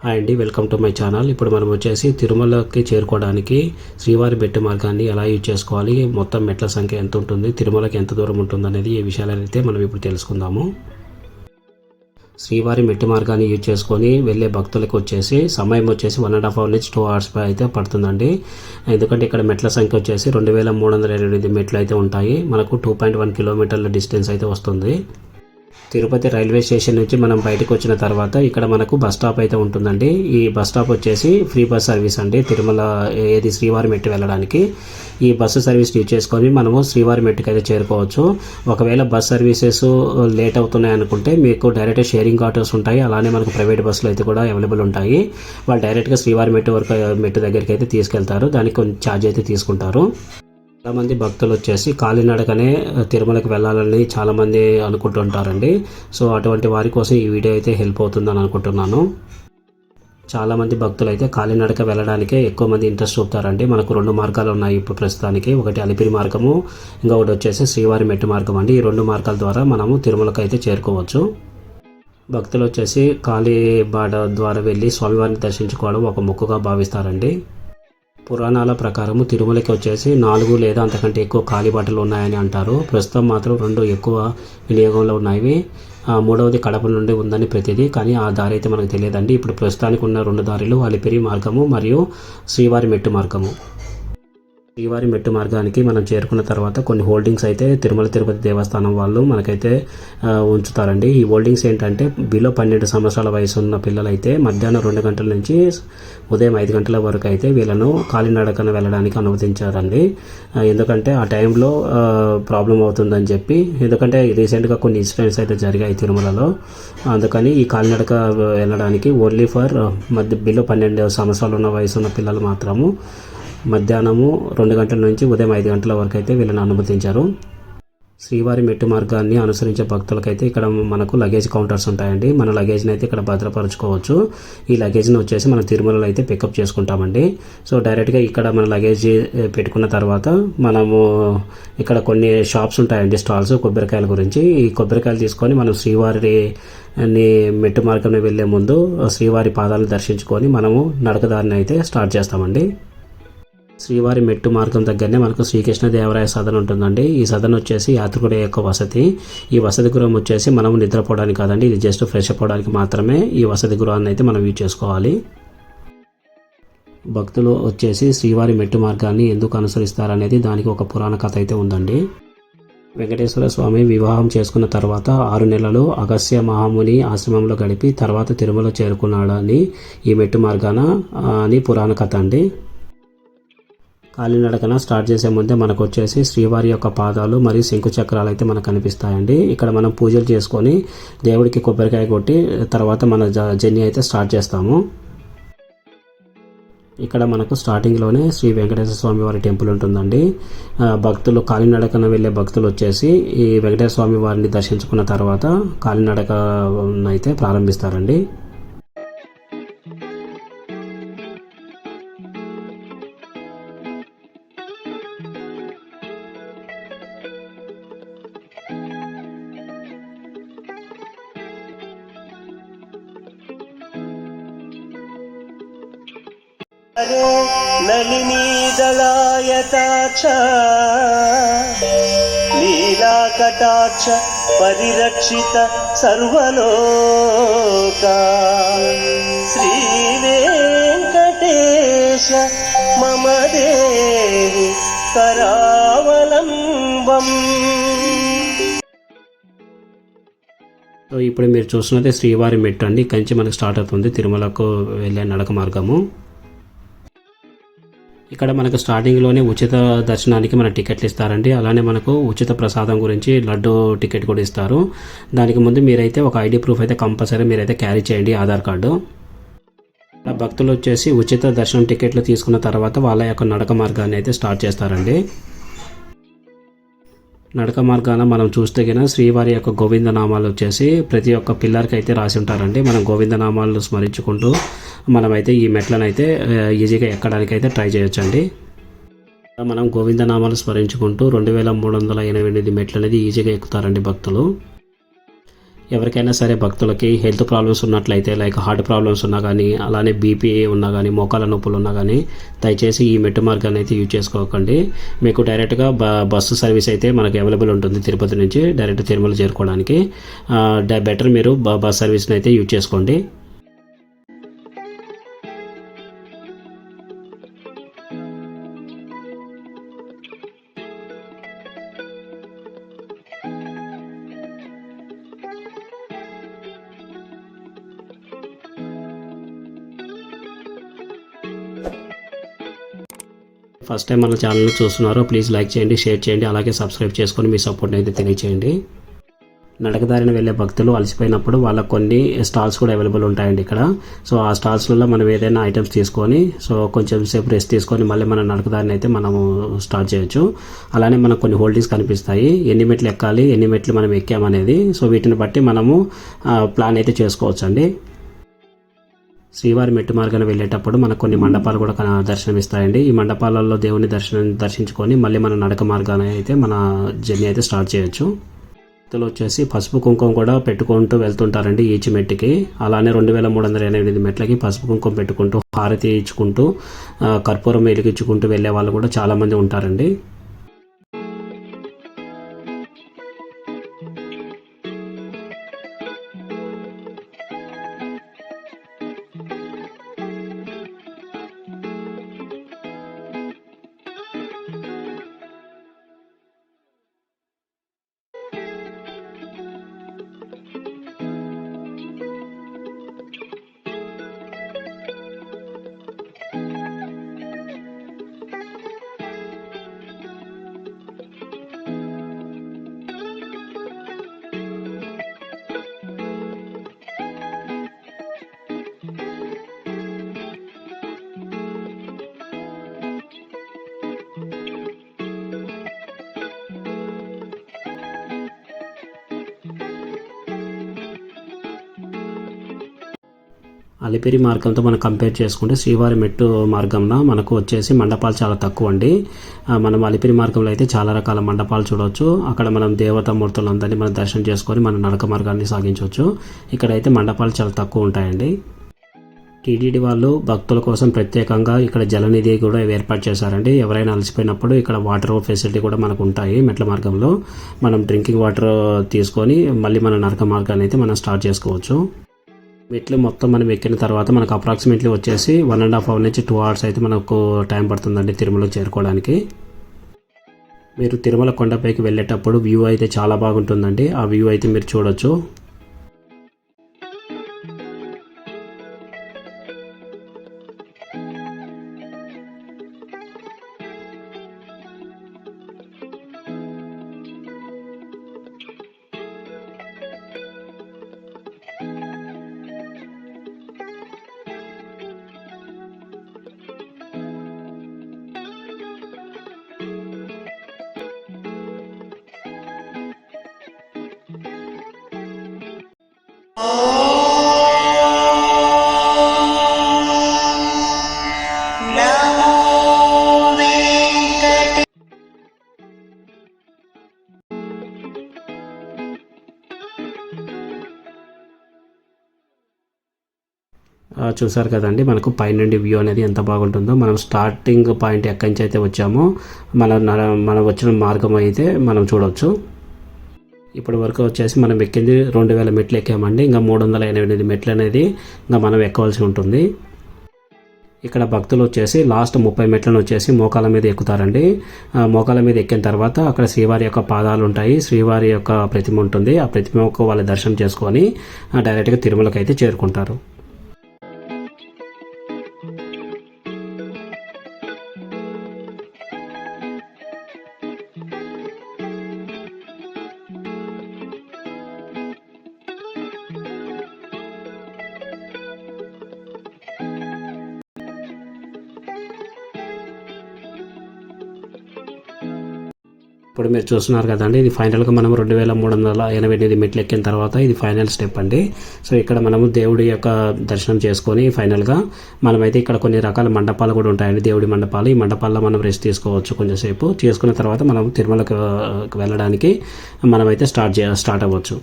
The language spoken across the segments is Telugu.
హాయ్ అండి, వెల్కమ్ టు మై ఛానల్. ఇప్పుడు మనం వచ్చేసి తిరుమలకి చేరుకోవడానికి శ్రీవారి మెట్టు మార్గాన్ని ఎలా యూజ్ చేసుకోవాలి, మొత్తం మెట్ల సంఖ్య ఎంత ఉంటుంది, తిరుమలకి ఎంత దూరం ఉంటుంది అనేది ఈ విషయాలైతే మనం ఇప్పుడు తెలుసుకుందాము. శ్రీవారి మెట్టు మార్గాన్ని యూజ్ చేసుకొని వెళ్ళే భక్తులకు వచ్చేసి సమయం వచ్చేసి 1.5 hours నుంచి 2 hours అయితే పడుతుందండి. ఎందుకంటే ఇక్కడ మెట్ల సంఖ్య వచ్చేసి 2328 మెట్లు అయితే ఉంటాయి. మనకు 2.1 kilometers డిస్టెన్స్ అయితే వస్తుంది. తిరుపతి రైల్వే స్టేషన్ నుంచి మనం బయటకు వచ్చిన తర్వాత ఇక్కడ మనకు బస్ స్టాప్ అయితే ఉంటుందండి. ఈ బస్ స్టాప్ వచ్చేసి ఫ్రీ బస్ సర్వీస్ అండి. తిరుమల శ్రీవారి మెట్టు వెళ్ళడానికి ఈ బస్సు సర్వీస్ యూజ్ చేసుకొని మనము శ్రీవారి మెట్టుకి అయితే చేరుకోవచ్చు. ఒకవేళ బస్ సర్వీసెస్ లేట్ అవుతున్నాయి అనుకుంటే మీకు డైరెక్ట్ షేరింగ్ ఆటోస్ ఉంటాయి. అలానే మనకు ప్రైవేట్ బస్సులు అయితే కూడా అవైలబుల్ ఉంటాయి. వాళ్ళు డైరెక్ట్గా శ్రీవారి మెట్టు దగ్గరికి అయితే తీసుకెళ్తారు. దానికి కొంచెం ఛార్జ్ అయితే తీసుకుంటారు. చాలామంది భక్తులు వచ్చేసి కాలినడకనే తిరుమలకి వెళ్ళాలని చాలామంది అనుకుంటుంటారండి. సో అటువంటి వారి కోసం ఈ వీడియో అయితే హెల్ప్ అవుతుందని అనుకుంటున్నాను. చాలామంది భక్తులు అయితే కాలినడక వెళ్ళడానికే ఎక్కువ మంది ఇంట్రెస్ట్ చూపుతారండి. మనకు 2 మార్గాలు ఉన్నాయి ఇప్పుడు ప్రస్తుతానికి. ఒకటి అలిపిరి మార్గము, ఇంకొకటి వచ్చేసి శ్రీవారి మెట్టు మార్గం అండి. ఈ 2 మార్గాల ద్వారా మనము తిరుమలకు అయితే చేరుకోవచ్చు. భక్తులు వచ్చేసి కాలిబాట ద్వారా వెళ్ళి స్వామివారిని దర్శించుకోవడం ఒక మొక్కుగా భావిస్తారండి. పురాణాల ప్రకారము తిరుమలకి వచ్చేసి 4 లేదా అంతకంటే ఎక్కువ కాలిబాటలు ఉన్నాయని అంటారు. ప్రస్తుతం మాత్రం 2 ఎక్కువ వినియోగంలో ఉన్నాయి. 3వది కడప నుండి ఉందని ప్రతిదీ, కానీ ఆ దారి అయితే మనకు తెలియదండి. ఇప్పుడు ప్రస్తుతానికి ఉన్న 2 దారులు అలిపిరి మార్గము మరియు శ్రీవారి మెట్టు మార్గము. శ్రీవారి మెట్టు మార్గానికి మనం చేరుకున్న తర్వాత కొన్ని హోల్డింగ్స్ అయితే తిరుపతి దేవస్థానం వాళ్ళు మనకైతే ఉంచుతారండి. ఈ హోల్డింగ్స్ ఏంటంటే బిలో 12 సంవత్సరాల వయసు ఉన్న పిల్లలైతే మధ్యాహ్నం 2 గంటల నుంచి ఉదయం 5 గంటల వరకు అయితే వీళ్ళను కాలినడకన వెళ్ళడానికి అనుమతించారండి. ఎందుకంటే ఆ టైంలో ప్రాబ్లం అవుతుందని చెప్పి, ఎందుకంటే రీసెంట్గా కొన్ని ఇన్సిడెంట్స్ అయితే జరిగాయి తిరుమలలో. అందుకని ఈ కాలినడక వెళ్ళడానికి ఓన్లీ ఫర్ బిలో 12 సంవత్సరాలు ఉన్న వయసు ఉన్న పిల్లలు మాత్రము మధ్యాహ్నము 2 గంటల నుంచి ఉదయం 5 గంటల వరకు అయితే వీళ్ళని అనుమతించారు. శ్రీవారి మెట్టు మార్గాన్ని అనుసరించే భక్తులకైతే ఇక్కడ మనకు లగేజ్ కౌంటర్స్ ఉంటాయండి. మన లగేజ్ని అయితే ఇక్కడ భద్రపరచుకోవచ్చు. ఈ లగేజ్ని వచ్చేసి మనం తిరుమలలో అయితే పికప్ చేసుకుంటామండి. సో డైరెక్ట్గా ఇక్కడ మన లగేజ్ పెట్టుకున్న తర్వాత మనము ఇక్కడ కొన్ని షాప్స్ ఉంటాయండి, స్టాల్స్ కొబ్బరికాయల గురించి. ఈ కొబ్బరికాయలు తీసుకొని మనం శ్రీవారి మెట్టు మార్గం వెళ్ళే ముందు శ్రీవారి పాదాలను దర్శించుకొని మనము నడకదారిని అయితే స్టార్ట్ చేస్తామండి. శ్రీవారి మెట్టు మార్గం దగ్గరనే మనకు శ్రీకృష్ణదేవరాయ సదన్ ఉంటుందండి. ఈ సదన్ వచ్చేసి యాత్రికుల యొక్క వసతి. ఈ వసతి గృహం వచ్చేసి మనం నిద్రపోవడానికి కాదండి, ఇది జస్ట్ ఫ్రెష్ అప్ అవడానికి మాత్రమే ఈ వసతి గృహాన్ని అయితే మనం యూజ్ చేసుకోవాలి. భక్తులు వచ్చేసి శ్రీవారి మెట్టు మార్గాన్ని ఎందుకు అనుసరిస్తారనేది దానికి ఒక పురాణ కథ అయితే ఉందండి. వెంకటేశ్వర స్వామి వివాహం చేసుకున్న తర్వాత 6 నెలలు అగస్త్య మహాముని ఆశ్రమంలో గడిపి తర్వాత తిరుమల చేరుకున్నాడని ఈ మెట్టు మార్గాన అని పురాణ కథ అండి. కాలినడకన స్టార్ట్ చేసే ముందే మనకు వచ్చేసి శ్రీవారి యొక్క పాదాలు మరియు శంకు చక్రాలు అయితే మనకు కనిపిస్తాయండి. ఇక్కడ మనం పూజలు చేసుకొని దేవుడికి కొబ్బరికాయ కొట్టి తర్వాత మన జర్నీ అయితే స్టార్ట్ చేస్తాము. ఇక్కడ మనకు స్టార్టింగ్లోనే శ్రీ వెంకటేశ్వర స్వామి వారి టెంపుల్ ఉంటుందండి. భక్తులు కాలినడకన వెళ్ళే భక్తులు వచ్చేసి ఈ వెంకటేశ్వర స్వామి వారిని దర్శించుకున్న తర్వాత కాలినడక అయితే ప్రారంభిస్తారండి. నళినీదళాయతాక్ష లీలాకటాక్ష పరిరక్షిత సర్వలోకా శ్రీ వెంకటేశ మమ దేవి కరావలంబం. సో ఇప్పుడు మీరు చూస్తున్నది శ్రీవారి మెట్టు అండి. ఇక్కడి నుంచి మనకు స్టార్ట్ అవుతుంది తిరుమలకు వెళ్ళే నడక మార్గము. ఇక్కడ మనకు స్టార్టింగ్లోనే ఉచిత దర్శనానికి మన టికెట్లు ఇస్తారండి. అలానే మనకు ఉచిత ప్రసాదం గురించి లడ్డు టికెట్ కూడా ఇస్తారు. దానికి ముందు మీరైతే ఒక ఐడి ప్రూఫ్ అయితే కంపల్సరీ మీరైతే క్యారీ చేయండి, ఆధార్ కార్డు. భక్తులు వచ్చేసి ఉచిత దర్శనం టికెట్లు తీసుకున్న తర్వాత వాళ్ళ యొక్క నడక మార్గాన్ని అయితే స్టార్ట్ చేస్తారండి. నడక మార్గాన మనం చూస్తే కన్నా శ్రీవారి యొక్క గోవిందనామాలు వచ్చేసి ప్రతి ఒక్క పిల్లర్కి అయితే రాసి ఉంటారండి. మనం గోవిందనామాలు స్మరించుకుంటూ మనమైతే ఈ మెట్లను అయితే ఈజీగా ఎక్కడానికి అయితే ట్రై చేయొచ్చండి. మనం గోవిందనామాలు స్మరించుకుంటూ 2388 మెట్లు అనేది ఈజీగా ఎక్కుతారండి భక్తులు. ఎవరికైనా సరే భక్తులకి హెల్త్ ప్రాబ్లమ్స్ ఉన్నట్లయితే లైక్ హార్ట్ ప్రాబ్లమ్స్ ఉన్నా కానీ అలానే బీపీ ఉన్నా కానీ మోకాల నొప్పులు ఉన్నా కానీ దయచేసి ఈ మెట్టు మార్గాన్ని అయితే యూజ్ చేసుకోకండి. మీకు డైరెక్ట్గా బస్సు సర్వీస్ అయితే మనకు అవైలబుల్ ఉంటుంది తిరుపతి నుంచి డైరెక్ట్ తిరుమల చేరుకోవడానికి. బెటర్ మీరు బస్ సర్వీస్ని అయితే యూజ్ చేసుకోండి. ఫస్ట్ టైం మన ఛానల్ని చూస్తున్నారో ప్లీజ్ లైక్ చేయండి, షేర్ చేయండి, అలాగే సబ్స్క్రైబ్ చేసుకొని మీ సపోర్ట్ని అయితే తెలియచేయండి. నడకదారిన వెళ్ళే భక్తులు అలసిపోయినప్పుడు వాళ్ళకు కొన్ని స్టాల్స్ కూడా అవైలబుల్ ఉంటాయండి ఇక్కడ. సో ఆ స్టాల్స్లలో మనం ఏదైనా ఐటమ్స్ తీసుకొని సో కొంచెం సేపు రెస్ట్ తీసుకొని మళ్ళీ మన నడకదారిని అయితే మనము స్టార్ట్ చేయొచ్చు. అలానే మనకు కొన్ని హోల్డింగ్స్ కనిపిస్తాయి, ఎన్ని మెట్లు ఎక్కాలి, ఎన్ని మెట్లు మనం ఎక్కామనేది. సో వీటిని బట్టి మనము ప్లాన్ అయితే చేసుకోవచ్చు అండి. శ్రీవారి మెట్టు మార్గాన వెళ్ళేటప్పుడు మనకు కొన్ని మండపాలు కూడా దర్శనమిస్తాయండి. ఈ మండపాలలో దేవుని దర్శించుకొని మళ్ళీ మన నడక మార్గాన అయితే మన జర్నీ అయితే స్టార్ట్ చేయొచ్చు. భక్తులు వచ్చేసి పసుపు కుంకుమ కూడా పెట్టుకుంటూ వెళ్తుంటారండి ఈచ్ మెట్టుకి. అలానే 2388 మెట్లకి పసుపు కుంకుమ పెట్టుకుంటూ హారతి ఇచ్చుకుంటూ కర్పూరం వెలిగించుకుంటూ వెళ్ళే వాళ్ళు కూడా చాలామంది ఉంటారండి. అలిపిరి మార్గంతో మనం కంపేర్ చేసుకుంటే శ్రీవారి మెట్టు మార్గంలో మనకు వచ్చేసి మండపాలు చాలా తక్కువ అండి. మనం అలిపిరి మార్గంలో అయితే చాలా రకాల మండపాలు చూడవచ్చు. అక్కడ మనం దేవతామూర్తులందరినీ మనం దర్శనం చేసుకొని మన నడక మార్గాన్ని సాగించవచ్చు. ఇక్కడైతే మండపాలు చాలా తక్కువ ఉంటాయండి. టీటీడీ వాళ్ళు భక్తుల కోసం ప్రత్యేకంగా ఇక్కడ జలనిధి కూడా ఏర్పాటు చేశారండి. ఎవరైనా అలసిపోయినప్పుడు ఇక్కడ వాటర్ ఫెసిలిటీ కూడా మనకు ఉంటాయి. మెట్ల మార్గంలో మనం డ్రింకింగ్ వాటర్ తీసుకొని మళ్ళీ మన నడక మార్గాన్ని అయితే మనం స్టార్ట్ చేసుకోవచ్చు. మెట్లు మొత్తం మనం ఎక్కిన తర్వాత మనకు అప్రాక్సిమేట్లీ వచ్చేసి 1.5 hours నుంచి 2 hours అయితే మనకు టైం పడుతుందండి తిరుమలకు చేరుకోవడానికి. మీరు తిరుమల కొండపైకి వెళ్ళేటప్పుడు వ్యూ అయితే చాలా బాగుంటుందండి. ఆ వ్యూ అయితే మీరు చూడొచ్చు. చూసారు కదండి మనకు పైనుండి వ్యూ అనేది ఎంత బాగుంటుందో. మనం స్టార్టింగ్ పాయింట్ ఎక్కడి నుంచి అయితే వచ్చామో మనం వచ్చిన మార్గం అయితే మనం చూడవచ్చు. ఇప్పటి వరకు వచ్చేసి మనం ఎక్కింది 2000 మెట్లు ఎక్కామండి. ఇంకా 388 మెట్లు అనేది ఇంకా మనం ఎక్కవలసి ఉంటుంది. ఇక్కడ భక్తులు వచ్చేసి లాస్ట్ 30 మెట్లను వచ్చేసి మోకాల మీద ఎక్కుతారండి. మోకాల మీద ఎక్కిన తర్వాత అక్కడ శ్రీవారి యొక్క పాదాలు ఉంటాయి, శ్రీవారి యొక్క ప్రతిమ ఉంటుంది. ఆ ప్రతిమకు వాళ్ళ దర్శనం చేసుకొని డైరెక్ట్గా తిరుమలకి అయితే చేరుకుంటారు. ఇప్పుడు మీరు చూస్తున్నారు కదండి, ఇది ఫైనల్గా మనం 2388 మెట్లు ఎక్కిన తర్వాత ఇది ఫైనల్ స్టెప్ అండి. సో ఇక్కడ మనము దేవుడి యొక్క దర్శనం చేసుకొని ఫైనల్గా మనమైతే ఇక్కడ కొన్ని రకాల మండపాలు కూడా ఉంటాయండి, దేవుడి మండపాలు. ఈ మండపాల్లో మనం రెస్ట్ తీసుకోవచ్చు కొంచెంసేపు. చేసుకున్న తర్వాత మనం తిరుమలకు వెళ్ళడానికి మనమైతే స్టార్ట్ అవ్వచ్చు.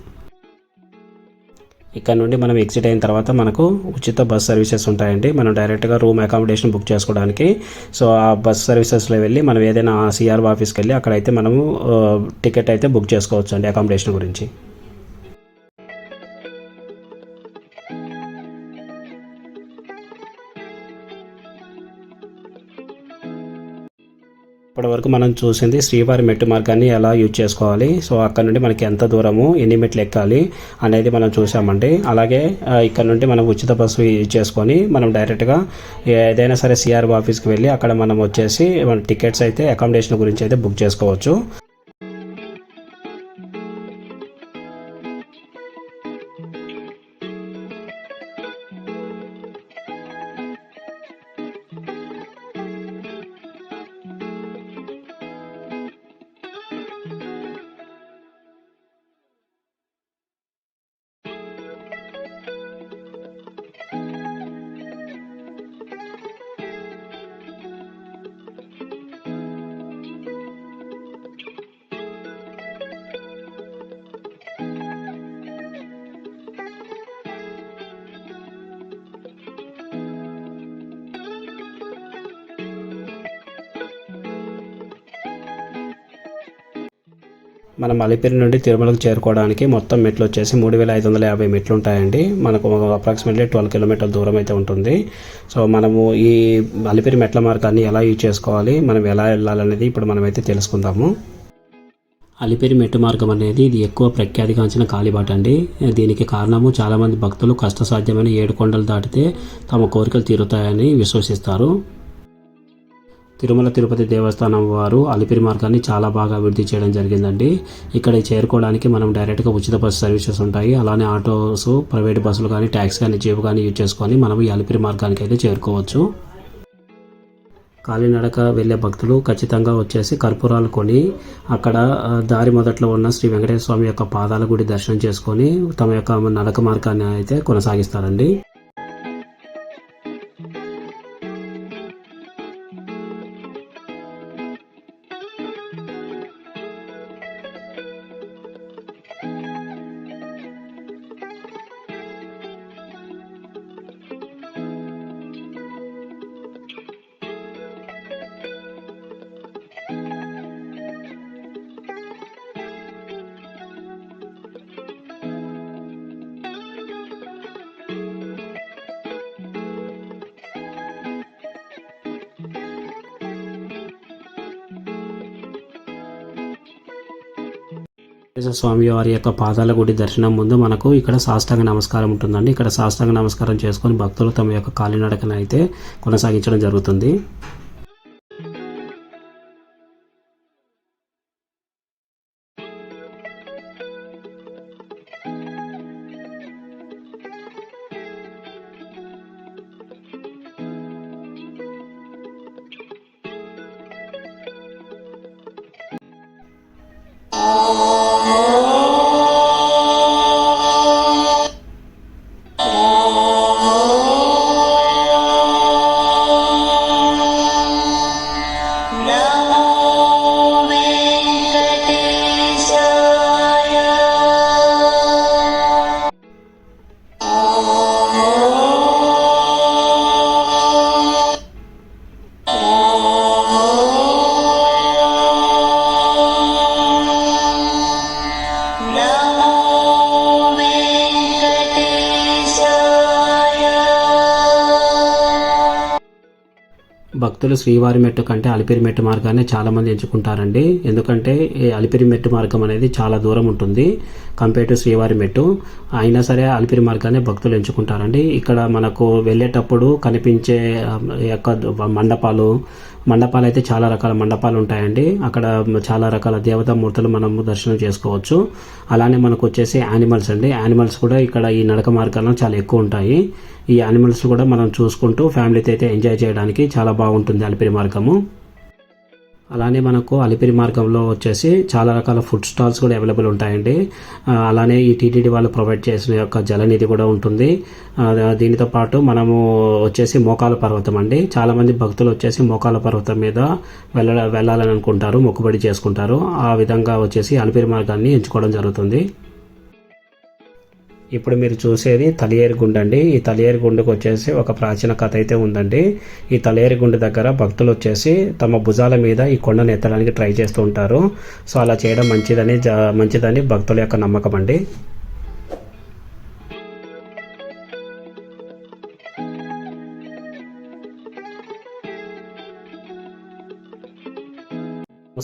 ఇక్కడ నుండి మనం ఎగ్జిట్ అయిన తర్వాత మనకు ఉచిత బస్ సర్వీసెస్ ఉంటాయండి. మనం డైరెక్ట్గా రూమ్ అకామిడేషన్ బుక్ చేసుకోవడానికి సో ఆ బస్ సర్వీసెస్లో వెళ్ళి మనం ఏదైనా సిఆర్ఓ ఆఫీస్కి వెళ్ళి అక్కడైతే మనము టికెట్ అయితే బుక్ చేసుకోవచ్చు అండి అకామిడేషన్ గురించి. ఇప్పటివరకు మనం చూసింది శ్రీవారి మెట్టు మార్గాన్ని ఎలా యూజ్ చేసుకోవాలి, సో అక్కడ నుండి మనకి ఎంత దూరము ఎన్ని మెట్లు ఎక్కాలి అనేది మనం చూసామండి. అలాగే ఇక్కడ నుండి మనం ఉచిత బస్సు యూజ్ చేసుకొని మనం డైరెక్ట్గా ఏదైనా సరే సిఆర్ఓ ఆఫీస్కి వెళ్ళి అక్కడ మనం వచ్చేసి మన టికెట్స్ అయితే అకామిడేషన్ గురించి అయితే బుక్ చేసుకోవచ్చు. మనం అలిపిరి నుండి తిరుమలకు చేరుకోవడానికి మొత్తం మెట్లు వచ్చేసి 3550 మెట్లు ఉంటాయండి. మనకు అప్రాక్సిమేట్లీ 12 కిలోమీటర్ల దూరం అయితే ఉంటుంది. సో మనము ఈ అలిపిరి మెట్ల మార్గాన్ని ఎలా యూజ్ చేసుకోవాలి, మనం ఎలా వెళ్ళాలనేది ఇప్పుడు మనమైతే తెలుసుకుందాము. అలిపిరి మెట్టు మార్గం అనేది ఇది ఎక్కువ ప్రఖ్యాతిగాంచిన కాలిబాట అండి. దీనికి కారణము చాలామంది భక్తులు కష్టసాధ్యమైన 7 కొండలు దాటితే తమ కోరికలు తీరుతాయని విశ్వసిస్తారు. తిరుమల తిరుపతి దేవస్థానం వారు అలిపిరి మార్గాన్ని చాలా బాగా అభివృద్ధి చేయడం జరిగిందండి. ఇక్కడ చేరుకోవడానికి మనం డైరెక్ట్గా ఉచిత బస్సు సర్వీసెస్ ఉంటాయి. అలానే ఆటోస్, ప్రైవేట్ బస్సులు కానీ, ట్యాక్సీ కానీ, జీప్ కానీ యూజ్ చేసుకొని మనం ఈ అలిపిరి మార్గానికి అయితే చేరుకోవచ్చు. కాలినడక వెళ్ళే భక్తులు ఖచ్చితంగా వచ్చేసి కర్పూరాలు కొని అక్కడ దారి మొదట్లో ఉన్న శ్రీ వెంకటేశ్వర స్వామి యొక్క పాదాల గుడి దర్శనం చేసుకొని తమ యొక్క నడక మార్గాన్ని అయితే కొనసాగిస్తారండి. స్వామి వారి యొక్క పాదాల గుడి దర్శనం ముందు మనకు ఇక్కడ సాష్టాంగ నమస్కారం ఉంటుందండి. ఇక్కడ సాష్టాంగ నమస్కారం చేసుకొని భక్తులు తమ యొక్క కాలినడకను అయితే కొనసాగించడం జరుగుతుంది. భక్తులు శ్రీవారి మెట్టు కంటే అలిపిరి మెట్టు మార్గాన్ని చాలామంది ఎంచుకుంటారండి. ఎందుకంటే అలిపిరి మెట్టు మార్గం అనేది చాలా దూరం ఉంటుంది కంపేర్ టు శ్రీవారి మెట్టు. అయినా సరే అలిపిరి మార్గాన్ని భక్తులు ఎంచుకుంటారండి. ఇక్కడ మనకు వెళ్ళేటప్పుడు కనిపించే యొక్క మండపాలు అయితే చాలా రకాల మండపాలు ఉంటాయండి. అక్కడ చాలా రకాల దేవతామూర్తులు మనము దర్శనం చేసుకోవచ్చు. అలానే మనకు వచ్చేసి యానిమల్స్ అండి. యానిమల్స్ కూడా ఇక్కడ ఈ నడక మార్గాల్లో చాలా ఎక్కువ ఉంటాయి. ఈ యానిమల్స్ కూడా మనం చూసుకుంటూ ఫ్యామిలీతో అయితే ఎంజాయ్ చేయడానికి చాలా బాగుంటుంది అలిపిరి మార్గము. అలానే మనకు అలిపిరి మార్గంలో వచ్చేసి చాలా రకాల ఫుడ్ స్టాల్స్ కూడా అవైలబుల్ ఉంటాయండి. అలానే ఈ టీటీడీ వాళ్ళు ప్రొవైడ్ చేసిన యొక్క జలనిధి కూడా ఉంటుంది. దీనితో పాటు మనము వచ్చేసి మోకాల పర్వతం అండి. చాలామంది భక్తులు వచ్చేసి మోకాల పర్వతం మీద వెళ్ళాలని అనుకుంటారు, మొక్కుబడి చేసుకుంటారు. ఆ విధంగా వచ్చేసి అలిపిరి మార్గాన్ని ఎంచుకోవడం జరుగుతుంది. ఇప్పుడు మీరు చూసేది తలియేరు గుండు అండి. ఈ తలియేరు గుండుకు వచ్చేసి ఒక ప్రాచీన కథ అయితే ఉందండి. ఈ తలియేరు గుండు దగ్గర భక్తులు వచ్చేసి తమ భుజాల మీద ఈ కొండను ఎత్తడానికి ట్రై చేస్తూ ఉంటారు. సో అలా చేయడం మంచిదని భక్తుల యొక్క నమ్మకం అండి.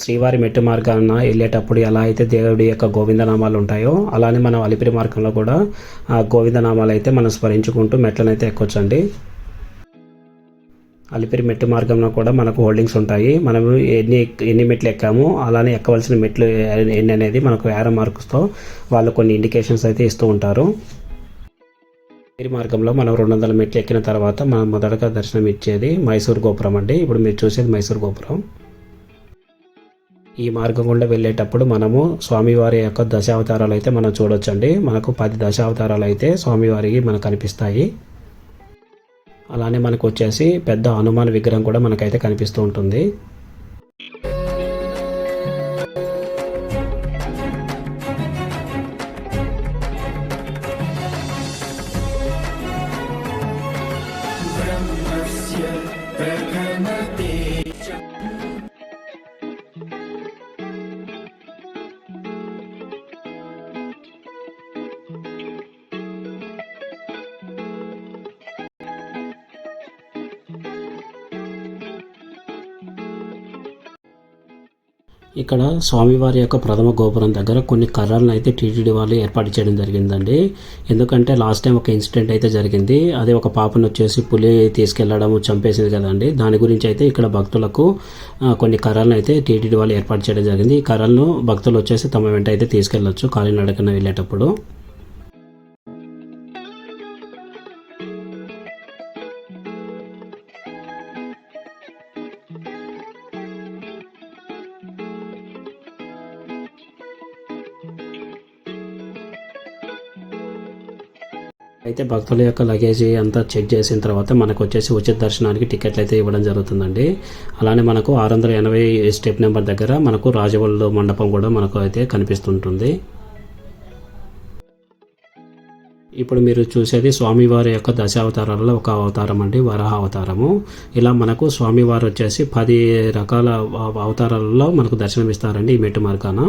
శ్రీవారి మెట్టు మార్గాన వెళ్ళేటప్పుడు ఎలా అయితే దేవుడి యొక్క గోవిందనామాలు ఉంటాయో అలానే మనం అలిపిరి మార్గంలో కూడా ఆ గోవిందనామాలు అయితే మనం స్మరించుకుంటూ మెట్లనైతే ఎక్కొచ్చండి. అలిపిరి మెట్టు మార్గంలో కూడా మనకు హోల్డింగ్స్ ఉంటాయి. మనము ఎన్ని మెట్లు ఎక్కామో అలానే ఎక్కవలసిన మెట్లు ఎన్ని అనేది మనకు యారో మార్క్స్తో వాళ్ళు కొన్ని ఇండికేషన్స్ అయితే ఇస్తూ ఉంటారు. అలిపిరి మార్గంలో మనం 200 మెట్లు ఎక్కిన తర్వాత మనం మొదటగా దర్శనం ఇచ్చేది మైసూర్ గోపురం అండి. ఇప్పుడు మీరు చూసేది మైసూర్ గోపురం. ఈ మార్గం గుండా వెళ్ళేటప్పుడు మనము స్వామివారి యొక్క దశావతారాలు అయితే మనం చూడొచ్చండి. మనకు 10 దశావతారాలు అయితే స్వామివారికి మనకు కనిపిస్తాయి. అలానే మనకు వచ్చేసి పెద్ద హనుమాన్ విగ్రహం కూడా మనకైతే కనిపిస్తూ ఉంటుంది. ఇక్కడ స్వామివారి యొక్క ప్రథమ గోపురం దగ్గర కొన్ని కర్రలను అయితే టీటీడీ వాళ్ళు ఏర్పాటు చేయడం జరిగిందండి. ఎందుకంటే లాస్ట్ టైం ఒక ఇన్సిడెంట్ అయితే జరిగింది. అదే ఒక పాపను వచ్చేసి పులి తీసుకెళ్లడం చంపేసింది కదండి. దాని గురించి అయితే ఇక్కడ భక్తులకు కొన్ని కర్రలను అయితే టీటీడీ వాళ్ళు ఏర్పాటు చేయడం జరిగింది. ఈ కర్రలను భక్తులు వచ్చేసి తమ వెంట అయితే తీసుకెళ్లొచ్చు కాలినడకన వెళ్ళేటప్పుడు. అయితే భక్తుల యొక్క లగేజీ అంతా చెక్ చేసిన తర్వాత మనకు వచ్చేసి ఉచిత దర్శనానికి టికెట్లు అయితే ఇవ్వడం జరుగుతుందండి. అలానే మనకు 680 స్టెప్ నెంబర్ దగ్గర మనకు రాజవల్లు మండపం కూడా మనకు అయితే కనిపిస్తుంటుంది. ఇప్పుడు మీరు చూసేది స్వామివారి యొక్క దశావతారాలలో ఒక అవతారం అండి, వరాహ అవతారము. ఇలా మనకు స్వామివారు వచ్చేసి 10 రకాల అవతారాలలో మనకు దర్శనమిస్తారండి ఈ మెట్టు మార్గాన.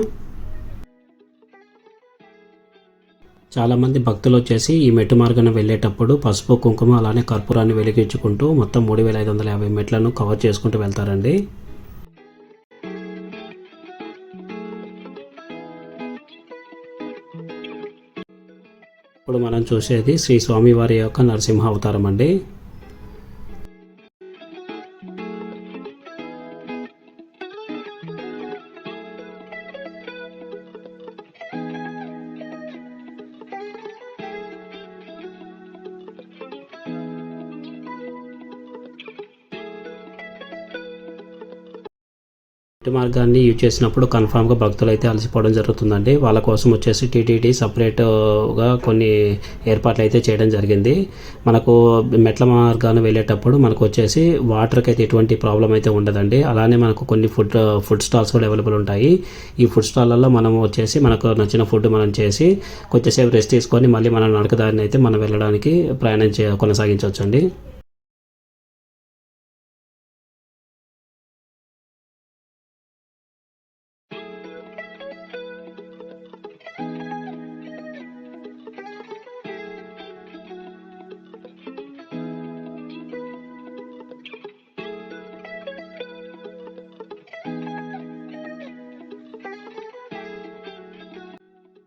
చాలామంది భక్తులు వచ్చేసి ఈ మెట్టు మార్గాన వెళ్ళేటప్పుడు పసుపు కుంకుమ అలానే కర్పూరాన్ని వెలిగించుకుంటూ మొత్తం 3550 మెట్లను కవర్ చేసుకుంటూ వెళ్తారండి. ఇప్పుడు మనం చూసేది శ్రీ స్వామివారి యొక్క నరసింహ అవతారం అండి. మార్గాన్ని యూజ్ చేసినప్పుడు కన్ఫామ్గా భక్తులు అయితే అలసిపోవడం జరుగుతుందండి. వాళ్ళ కోసం వచ్చేసి టీటీడీ సపరేట్గా కొన్ని ఏర్పాట్లు అయితే చేయడం జరిగింది. మనకు మెట్ల మార్గాన్ని వెళ్ళేటప్పుడు మనకు వచ్చేసి వాటర్కి అయితే ఎటువంటి ప్రాబ్లం అయితే ఉండదండి. అలానే మనకు కొన్ని ఫుడ్ స్టాల్స్ కూడా అవైలబుల్ ఉంటాయి. ఈ ఫుడ్ స్టాల్లలో మనం వచ్చేసి మనకు నచ్చిన ఫుడ్ మనం చేసి కొద్దిసేపు రెస్ట్ తీసుకొని మళ్ళీ మన నడకదారిని అయితే మనం వెళ్ళడానికి ప్రయాణం కొనసాగించవచ్చండి.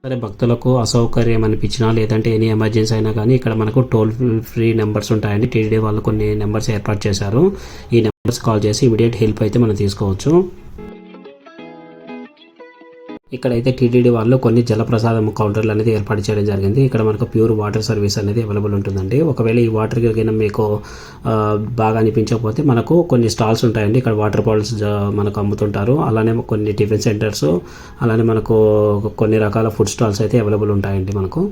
సరే, భక్తులకు అసౌకర్యం అనిపించినా లేదంటే ఎనీ ఎమర్జెన్సీ అయినా కానీ ఇక్కడ మనకు టోల్ ఫ్రీ నెంబర్స్ ఉంటాయండి. టీటీడీ వాళ్ళు కొన్ని నెంబర్స్ ఏర్పాటు చేశారు. ఈ నెంబర్స్ కాల్ చేసి ఇమీడియట్ హెల్ప్ అయితే మనం తీసుకోవచ్చు. ఇక్కడైతే టీటీడీ వాళ్ళు కొన్ని జలప్రసాదం కౌంటర్లు అనేది ఏర్పాటు చేయడం జరిగింది. ఇక్కడ మనకు ప్యూర్ వాటర్ సర్వీస్ అనేది అవైలబుల్ ఉంటుందండి. ఒకవేళ ఈ వాటర్ కింద మీకు బాగా అనిపించకపోతే మనకు కొన్ని స్టాల్స్ ఉంటాయండి. ఇక్కడ వాటర్ బాటిల్స్ మనకు అమ్ముతుంటారు. అలానే కొన్ని టిఫిన్ సెంటర్స్, అలానే మనకు కొన్ని రకాల ఫుడ్ స్టాల్స్ అయితే అవైలబుల్ ఉంటాయండి మనకు.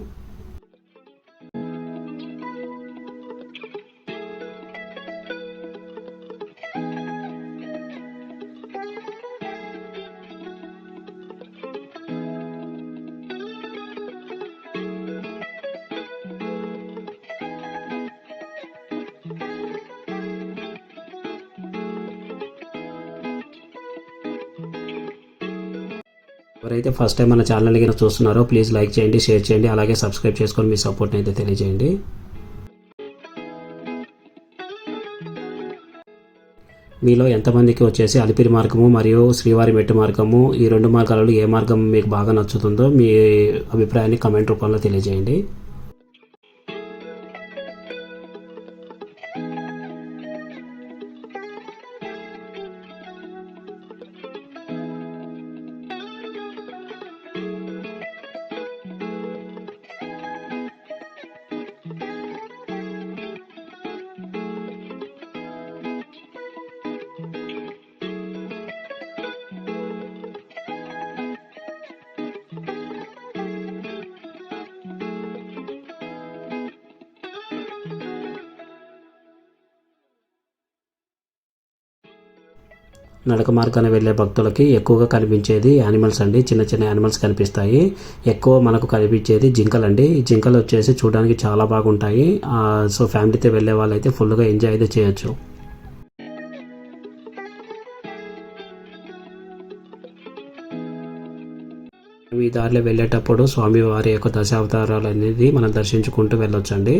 ఎవరైతే ఫస్ట్ టైం మన ఛానల్ని కనుక చూస్తున్నారో ప్లీజ్ లైక్ చేయండి, షేర్ చేయండి, అలాగే సబ్స్క్రైబ్ చేసుకొని మీ సపోర్ట్ని అయితే తెలియజేయండి. మీలో ఎంతమందికి వచ్చేసి అలిపిరి మార్గము మరియు శ్రీవారి మెట్టు మార్గము, ఈ రెండు మార్గాలలో ఏ మార్గం మీకు బాగా నచ్చుతుందో మీ అభిప్రాయాన్ని కమెంట్ రూపంలో తెలియజేయండి. నడక మార్గాన వెళ్ళే భక్తులకి ఎక్కువగా కనిపించేది యానిమల్స్ అండి. చిన్న చిన్న యానిమల్స్ కనిపిస్తాయి. ఎక్కువ మనకు కనిపించేది జింకలు అండి. ఈ జింకలు వచ్చేసి చూడడానికి చాలా బాగుంటాయి. సో ఫ్యామిలీతో వెళ్ళే వాళ్ళైతే ఫుల్గా ఎంజాయ్ అయితే చేయొచ్చు. ఈ దారిలో వెళ్ళేటప్పుడు స్వామివారి యొక్క దశావతారాలు అనేది మనం దర్శించుకుంటూ వెళ్ళొచ్చండి.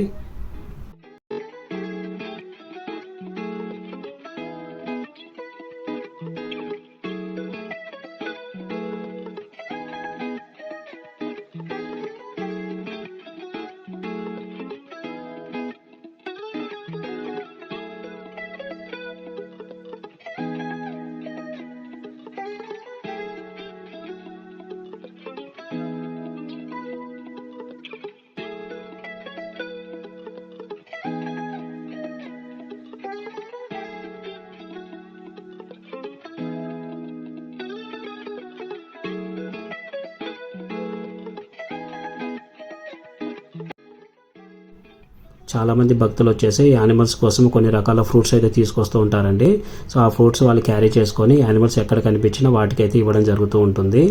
చాలామంది భక్తులు వచ్చేసి యానిమల్స్ కోసం కొన్ని రకాల ఫ్రూట్స్ అయితే తీసుకొస్తూ ఉంటారండి. సో ఆ ఫ్రూట్స్ వాళ్ళు క్యారీ చేసుకొని యానిమల్స్ ఎక్కడ కనిపించినా వాటికైతే ఇవ్వడం జరుగుతూ ఉంటుంది.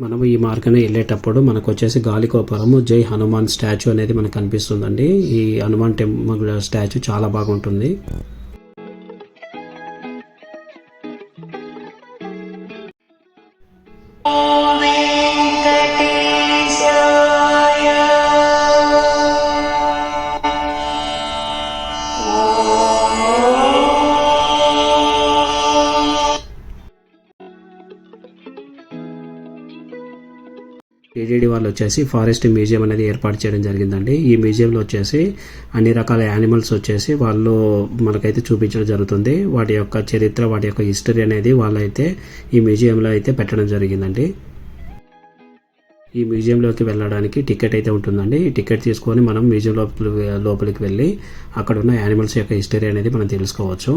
మనము ఈ మార్గాన్ని వెళ్ళేటప్పుడు మనకు వచ్చేసి గాలిగోపురము జై హనుమాన్ స్టాచ్యూ అనేది మనకు కనిపిస్తుందండి. ఈ హనుమాన్ టెంపుల్ స్టాచ్యూ చాలా బాగుంటుంది. టీటీడీ వాళ్ళు వచ్చేసి ఫారెస్ట్ మ్యూజియం అనేది ఏర్పాటు చేయడం జరిగిందండి. ఈ మ్యూజియంలో వచ్చేసి అన్ని రకాల యానిమల్స్ వచ్చేసి వాళ్ళు మనకైతే చూపించడం జరుగుతుంది. వాటి యొక్క చరిత్ర, వాటి యొక్క హిస్టరీ అనేది వాళ్ళైతే ఈ మ్యూజియంలో అయితే పెట్టడం జరిగిందండి. ఈ మ్యూజియంలోకి వెళ్ళడానికి టికెట్ అయితే ఉంటుందండి. ఈ టికెట్ తీసుకొని మనం మ్యూజియం లోపలికి వెళ్ళి అక్కడ ఉన్న యానిమల్స్ యొక్క హిస్టరీ అనేది మనం తెలుసుకోవచ్చు.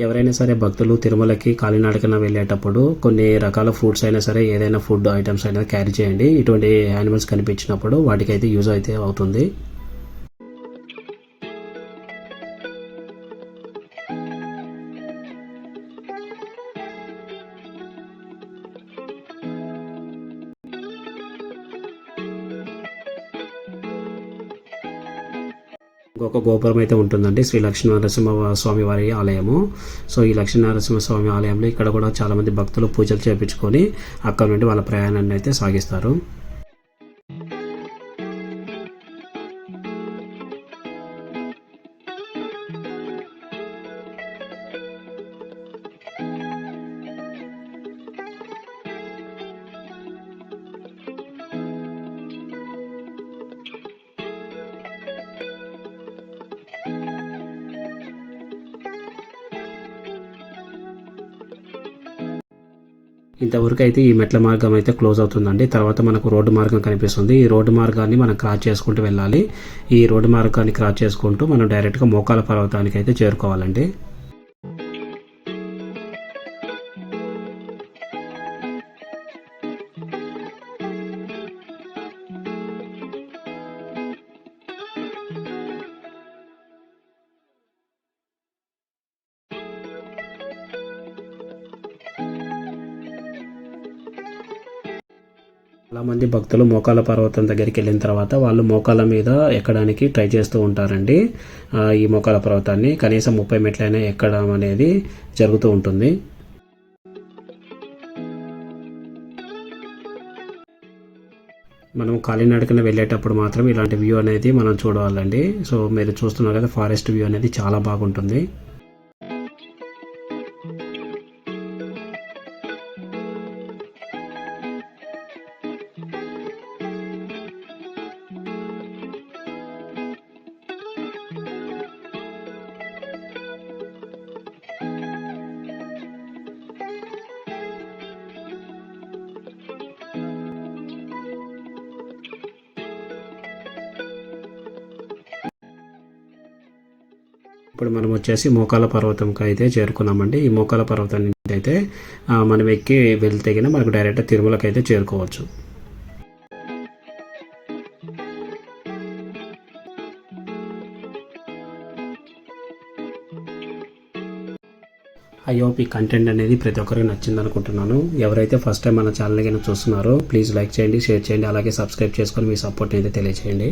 ఎవరైనా సరే భక్తులు తిరుమలకి కాలినడకన వెళ్ళేటప్పుడు కొన్ని రకాల ఫ్రూట్స్ అయినా సరే, ఏదైనా ఫుడ్ ఐటమ్స్ అయినా క్యారీ చేయండి. ఇటువంటి యానిమల్స్ కనిపించినప్పుడు వాటికైతే యూజ్ అయితే అవుతుంది. ఇంకొక గోపురం అయితే ఉంటుందండి, శ్రీ లక్ష్మీనరసింహ స్వామి వారి ఆలయము. సో ఈ లక్ష్మీనరసింహ స్వామి ఆలయంలో ఇక్కడ కూడా చాలామంది భక్తులు పూజలు చేయించుకొని అక్కడ నుండి వాళ్ళ ప్రయాణాన్ని అయితే సాగిస్తారు. ఇంతవరకు అయితే ఈ మెట్ల మార్గం అయితే క్లోజ్ అవుతుందండి. తర్వాత మనకు రోడ్డు మార్గం కనిపిస్తుంది. ఈ రోడ్డు మార్గాన్ని మనం క్రాస్ చేసుకుంటూ వెళ్ళాలి. ఈ రోడ్డు మార్గాన్ని క్రాస్ చేసుకుంటూ మనం డైరెక్ట్గా మోకాల పర్వతానికి అయితే చేరుకోవాలండి. చాలామంది భక్తులు మోకాల పర్వతం దగ్గరికి వెళ్ళిన తర్వాత వాళ్ళు మోకాల మీద ఎక్కడానికి ట్రై చేస్తూ ఉంటారండి. ఈ మోకాల పర్వతాన్ని కనీసం 30 మెట్లైనా ఎక్కడం అనేది జరుగుతూ ఉంటుంది. మనం కాలినడకన వెళ్ళేటప్పుడు మాత్రం ఇలాంటి వ్యూ అనేది మనం చూడవాలండి. సో మీరు చూస్తున్నారు కదా, ఫారెస్ట్ వ్యూ అనేది చాలా బాగుంటుంది. ఇప్పుడు మనం వచ్చేసి మోకాల పర్వతంకి అయితే చేరుకున్నామండి. ఈ మోకాల పర్వతం నుంచి అయితే మనం ఎక్కి వెళ్తే కినా మనకు డైరెక్ట్ తిరుమలకి అయితే చేరుకోవచ్చు. ఐ హోప్ ఈ కంటెంట్ అనేది ప్రతి ఒక్కరికి నచ్చింది అనుకుంటున్నాను. ఎవరైతే ఫస్ట్ టైం మన ఛానల్ కింద చూస్తున్నారో ప్లీజ్ లైక్ చేయండి, షేర్ చేయండి, అలాగే సబ్స్క్రైబ్ చేసుకొని మీ సపోర్ట్ అయితే తెలియజేయండి.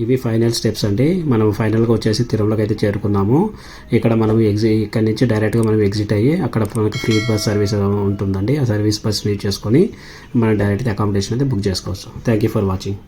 ఇవి ఫైనల్ స్టెప్స్ అండి. మనం ఫైనల్గా వచ్చేసి తిరుమలకి అయితే చేరుకున్నాము. ఇక్కడ మనం ఇక్కడ నుంచి డైరెక్ట్గా మనం ఎగ్జిట్ అయ్యి అక్కడ మనకి ఫ్రీ బస్ సర్వీస్ ఉంటుందండి. ఆ సర్వీస్ బస్ యూజ్ చేసుకొని మనం డైరెక్ట్గా అకామిడేషన్ అయితే బుక్ చేసుకోవచ్చు. Thank you for watching.